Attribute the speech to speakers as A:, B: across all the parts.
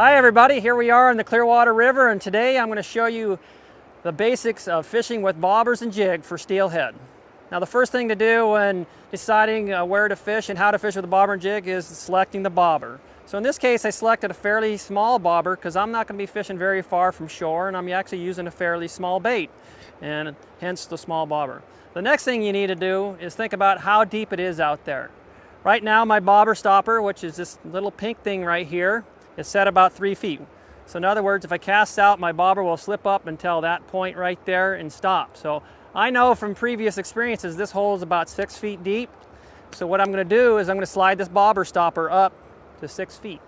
A: Hi everybody, here we are in the Clearwater River, and today I'm going to show you the basics of fishing with bobbers and jig for steelhead. Now the first thing to do when deciding where to fish and how to fish with a bobber and jig is selecting the bobber. So in this case I selected a fairly small bobber because I'm not going to be fishing very far from shore, and I'm actually using a fairly small bait, and hence the small bobber. The next thing you need to do is think about how deep it is out there. Right now my bobber stopper, which is this little pink thing right here, is set about 3 feet. So in other words, if I cast out, my bobber will slip up until that point right there and stop. So I know from previous experiences this hole is about 6 feet deep. So what I'm going to do is I'm going to slide this bobber stopper up to 6 feet,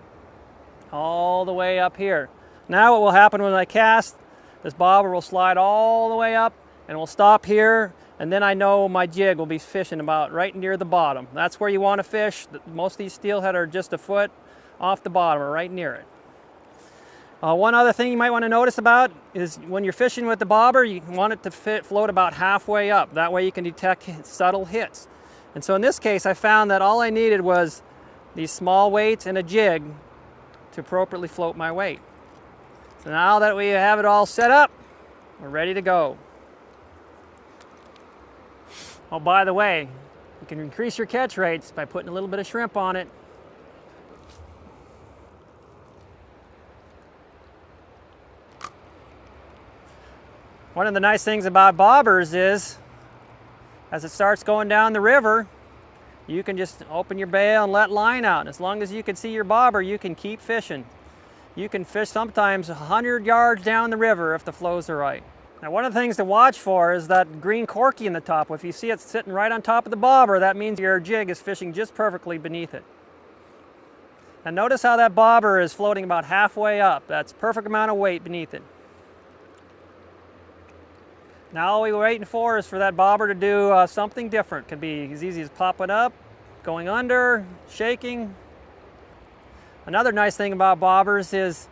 A: all the way up here. Now what will happen when I cast, this bobber will slide all the way up and will stop here, and then I know my jig will be fishing about right near the bottom. That's where you want to fish. Most of these steelhead are just a foot off the bottom or right near it. One other thing you might want to notice about is when you're fishing with the bobber, you want it to float about halfway up. That way you can detect subtle hits. And so in this case I found that all I needed was these small weights and a jig to appropriately float my weight. So now that we have it all set up, we're ready to go. Oh, by the way, you can increase your catch rates by putting a little bit of shrimp on it. One of the nice things about bobbers is, as it starts going down the river, you can just open your bail and let line out. As long as you can see your bobber, you can keep fishing. You can fish sometimes 100 yards down the river if the flows are right. Now one of the things to watch for is that green corky in the top. If you see it sitting right on top of the bobber, that means your jig is fishing just perfectly beneath it. And notice how that bobber is floating about halfway up. That's perfect amount of weight beneath it. Now all we're waiting for is for that bobber to do something different. Could be as easy as popping up, going under, shaking. Another nice thing about bobbers is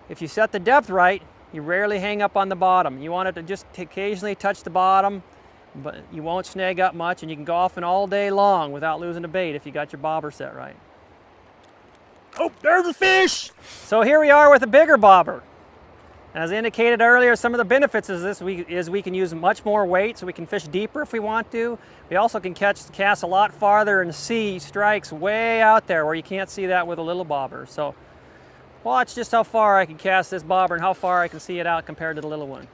A: if you set the depth right, you rarely hang up on the bottom. You want it to just occasionally touch the bottom, but you won't snag up much, and you can go off and all day long without losing a bait if you got your bobber set right. Oh, there's a fish! So here we are with a bigger bobber. As I indicated earlier, some of the benefits of this is we can use much more weight, so we can fish deeper if we want to. We also can cast a lot farther and see strikes way out there where you can't see that with a little bobber. So watch just how far I can cast this bobber and how far I can see it out compared to the little one.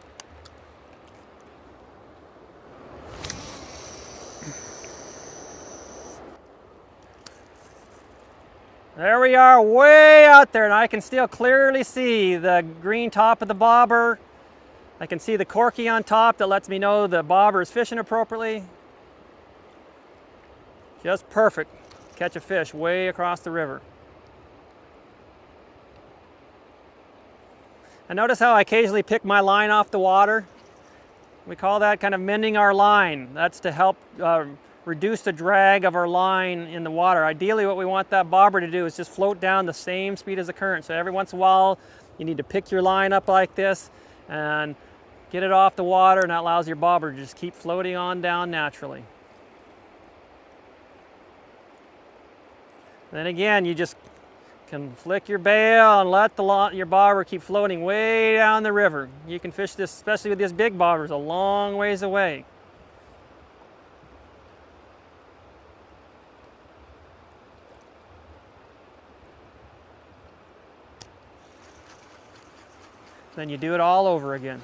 A: There we are, way out there, and I can still clearly see the green top of the bobber. I can see the corky on top that lets me know the bobber is fishing appropriately. Just perfect. Catch a fish way across the river. And notice how I occasionally pick my line off the water. We call that kind of mending our line. That's to help reduce the drag of our line in the water. Ideally what we want that bobber to do is just float down the same speed as the current. So every once in a while you need to pick your line up like this and get it off the water, and that allows your bobber to just keep floating on down naturally. Then again, you just can flick your bail and let your bobber keep floating way down the river. You can fish this, especially with these big bobbers, a long ways away. Then you do it all over again.